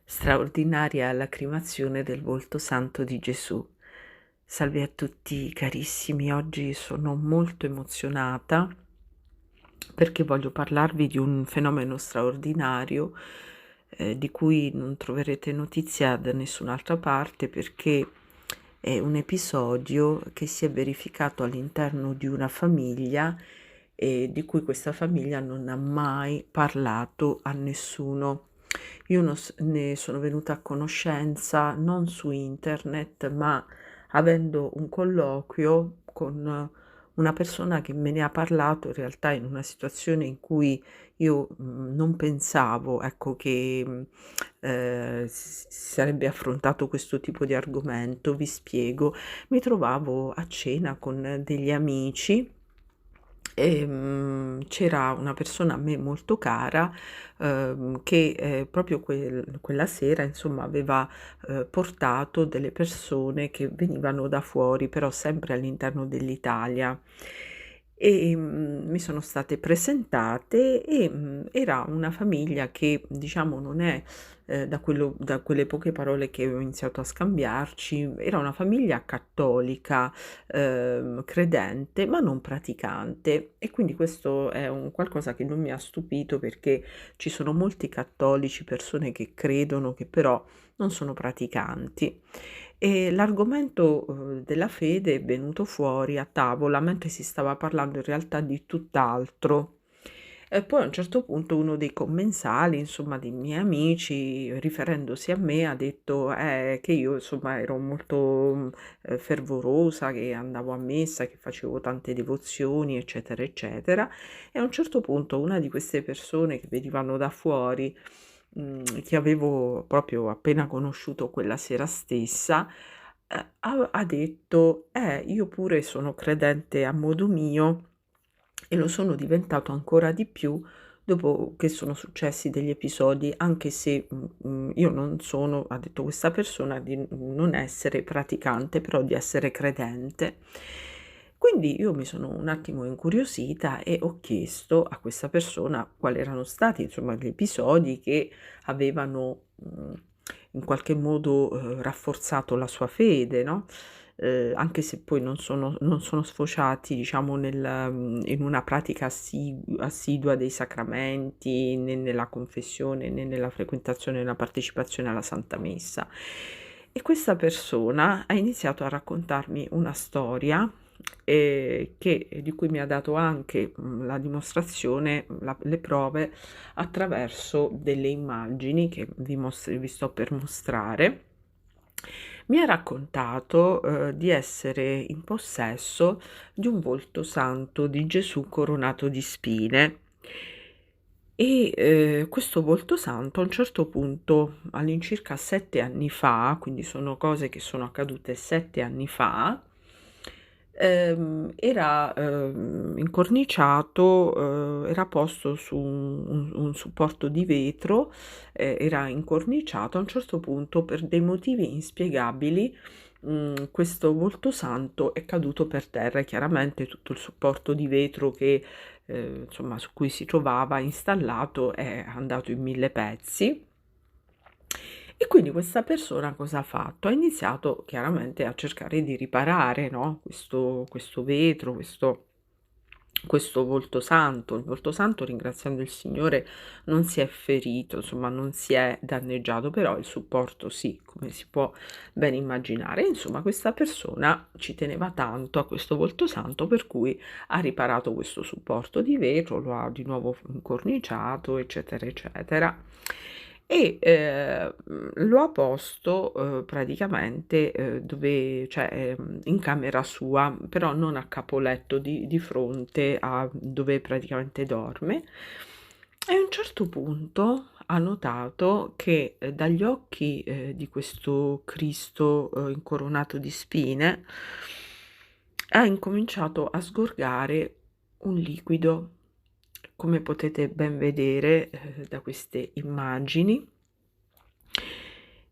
Straordinaria lacrimazione del volto santo di Gesù. Salve a tutti carissimi, oggi sono molto emozionata perché voglio parlarvi di un fenomeno straordinario di cui non troverete notizia da nessun'altra parte perché è un episodio che si è verificato all'interno di una famiglia e di cui questa famiglia non ha mai parlato a nessuno. Io ne sono venuta a conoscenza non su internet, ma avendo un colloquio con una persona che me ne ha parlato in realtà in una situazione in cui io non pensavo, ecco, che si sarebbe affrontato questo tipo di argomento. Vi spiego: mi trovavo a cena con degli amici. C'era una persona a me molto cara, che, proprio quella sera, insomma, aveva, portato delle persone che venivano da fuori, però sempre all'interno dell'Italia. Mi sono state presentate e, era una famiglia che, diciamo, non è, da quelle poche parole che ho iniziato a scambiarci, era una famiglia cattolica, credente ma non praticante, e quindi questo è un qualcosa che non mi ha stupito perché ci sono molti cattolici, persone che credono, che però non sono praticanti. E l'argomento, della fede è venuto fuori a tavola mentre si stava parlando in realtà di tutt'altro. E poi a un certo punto uno dei commensali, insomma, dei miei amici, riferendosi a me, ha detto, che io insomma ero molto, fervorosa, che andavo a messa, che facevo tante devozioni, eccetera, eccetera. E a un certo punto una di queste persone che venivano da fuori, che avevo proprio appena conosciuto quella sera stessa, ha detto: io pure sono credente a modo mio e lo sono diventato ancora di più dopo che sono successi degli episodi, anche se, io non sono, ha detto questa persona, di non essere praticante, però di essere credente. Quindi io mi sono un attimo incuriosita e ho chiesto a questa persona quali erano stati, insomma, gli episodi che avevano, in qualche modo, rafforzato la sua fede, no, anche se poi non sono sfociati, diciamo, in una pratica assidua dei sacramenti, né nella confessione, né nella frequentazione, nella partecipazione alla Santa Messa. E questa persona ha iniziato a raccontarmi una storia, di cui mi ha dato anche, la dimostrazione, le prove attraverso delle immagini che vi sto per mostrare. Mi ha raccontato, di essere in possesso di un volto santo di Gesù coronato di spine e, questo volto santo a un certo punto, all'incirca 7 anni fa, quindi sono cose che sono accadute 7 anni fa, era, incorniciato, era posto su un supporto di vetro, era incorniciato. A un certo punto, per dei motivi inspiegabili, questo voltosanto è caduto per terra e chiaramente tutto il supporto di vetro che, insomma, su cui si trovava installato è andato in 1000 pezzi. E quindi questa persona cosa ha fatto? Ha iniziato chiaramente a cercare di riparare, no, questo vetro, questo voltosanto. Il voltosanto, ringraziando il Signore, non si è ferito, insomma non si è danneggiato, però il supporto sì, come si può ben immaginare. Insomma, questa persona ci teneva tanto a questo voltosanto, per cui ha riparato questo supporto di vetro, lo ha di nuovo incorniciato, eccetera, eccetera. E, lo ha posto, praticamente, dove cioè, in camera sua, però non a capoletto, di fronte a dove praticamente dorme. E a un certo punto ha notato che, dagli occhi, di questo Cristo, incoronato di spine, ha incominciato a sgorgare un liquido, come potete ben vedere, da queste immagini.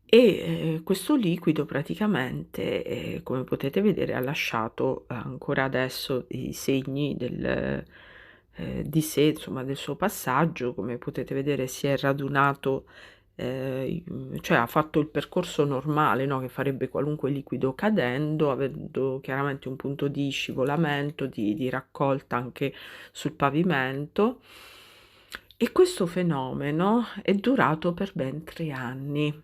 E, questo liquido praticamente, come potete vedere, ha lasciato ancora adesso i segni di sé, insomma del suo passaggio. Come potete vedere si è radunato, cioè ha fatto il percorso normale, no, che farebbe qualunque liquido cadendo, avendo chiaramente un punto di scivolamento, di raccolta anche sul pavimento. E questo fenomeno è durato per ben 3 anni.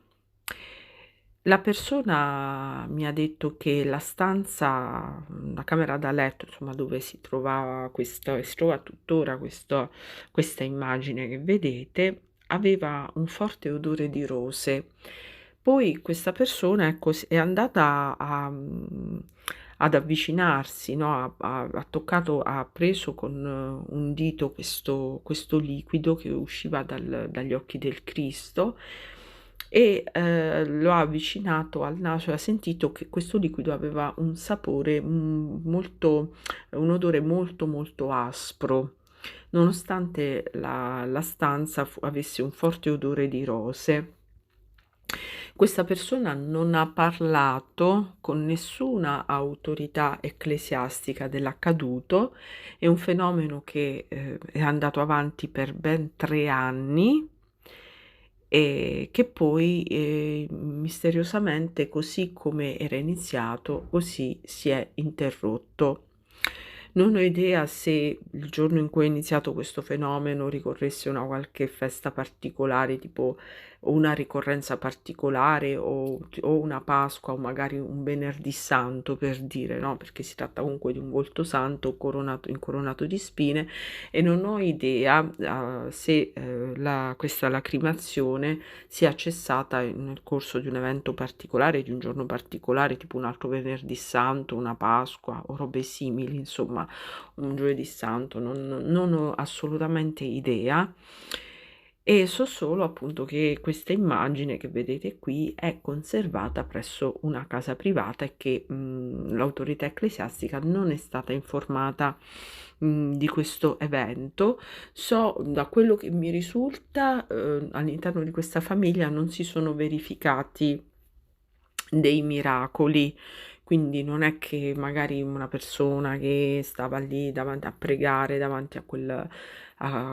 La persona mi ha detto che la stanza, la camera da letto, insomma, dove si trovava questa e si trova tuttora questa immagine che vedete, aveva un forte odore di rose. Poi questa persona, ecco, è andata ad avvicinarsi, no, ha toccato, ha preso con un dito questo liquido che usciva dagli occhi del Cristo e, lo ha avvicinato al naso e ha sentito che questo liquido aveva un sapore, molto un odore molto, molto aspro, nonostante la stanza avesse un forte odore di rose. Questa persona non ha parlato con nessuna autorità ecclesiastica dell'accaduto, è un fenomeno che, è andato avanti per ben 3 anni e che poi, misteriosamente, così come era iniziato, così si è interrotto. Non ho idea se il giorno in cui è iniziato questo fenomeno ricorresse a una qualche festa particolare, tipo una ricorrenza particolare o una Pasqua o magari un venerdì santo, per dire, no, perché si tratta comunque di un volto santo incoronato di spine, e non ho idea, se, questa lacrimazione sia cessata nel corso di un evento particolare, di un giorno particolare, tipo un altro venerdì santo, una Pasqua o robe simili, insomma, un giovedì santo, non ho assolutamente idea. E so solo appunto che questa immagine che vedete qui è conservata presso una casa privata e che, l'autorità ecclesiastica non è stata informata, di questo evento. So, da quello che mi risulta, all'interno di questa famiglia non si sono verificati dei miracoli, quindi non è che magari una persona che stava lì davanti a pregare davanti a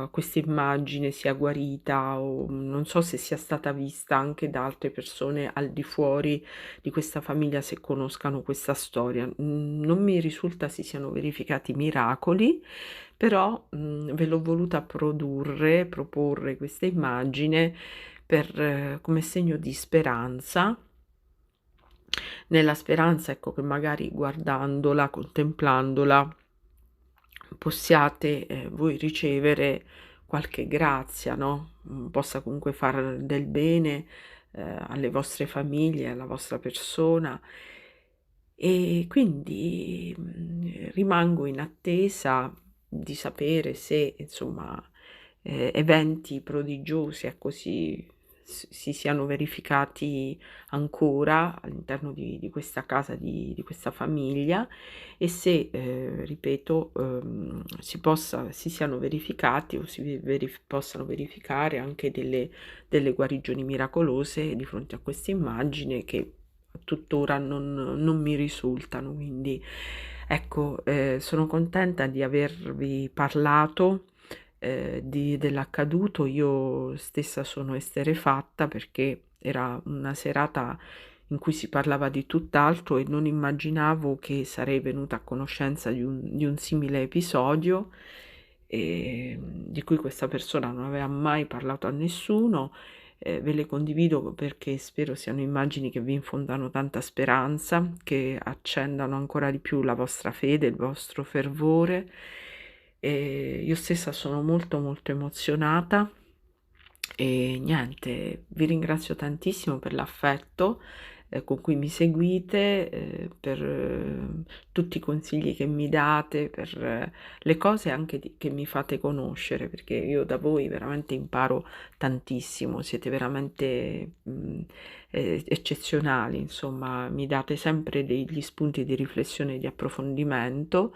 quest'immagine sia guarita, o non so se sia stata vista anche da altre persone al di fuori di questa famiglia, se conoscano questa storia. Non mi risulta si siano verificati miracoli, però, ve l'ho voluta proporre questa immagine per come segno di speranza, nella speranza, ecco, che magari guardandola, contemplandola, possiate, voi ricevere qualche grazia, no, possa comunque far del bene, alle vostre famiglie, alla vostra persona. E quindi, rimango in attesa di sapere se, insomma, eventi prodigiosi, ecco, si siano verificati ancora all'interno di questa casa, di questa famiglia, e se, ripeto, si siano verificati o possano verificare anche delle guarigioni miracolose di fronte a questa immagine che tuttora non mi risultano. Quindi ecco, sono contenta di avervi parlato, dell'accaduto. Io stessa sono esterrefatta perché era una serata in cui si parlava di tutt'altro e non immaginavo che sarei venuta a conoscenza di un simile episodio, di cui questa persona non aveva mai parlato a nessuno. Ve le condivido perché spero siano immagini che vi infondano tanta speranza, che accendano ancora di più la vostra fede, il vostro fervore. Io stessa sono molto molto emozionata e niente, vi ringrazio tantissimo per l'affetto, con cui mi seguite, per tutti i consigli che mi date, per le cose anche che mi fate conoscere, perché io da voi veramente imparo tantissimo, siete veramente eccezionali, insomma, mi date sempre degli spunti di riflessione e di approfondimento,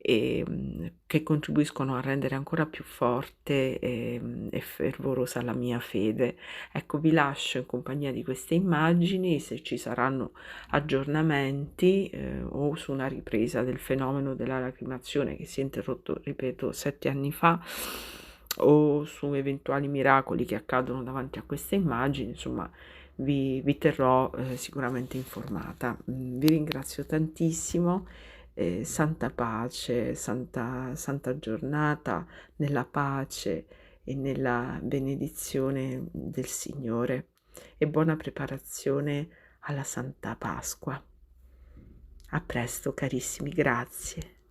che contribuiscono a rendere ancora più forte e fervorosa la mia fede. Ecco, vi lascio in compagnia di queste immagini, se ci saranno aggiornamenti, o su una ripresa del fenomeno della lacrimazione che si è interrotto, ripeto, 7 anni fa, o su eventuali miracoli che accadono davanti a queste immagini, insomma vi terrò sicuramente informata. Vi ringrazio tantissimo, santa pace, santa giornata nella pace e nella benedizione del Signore e buona preparazione alla Santa Pasqua. A presto carissimi, grazie.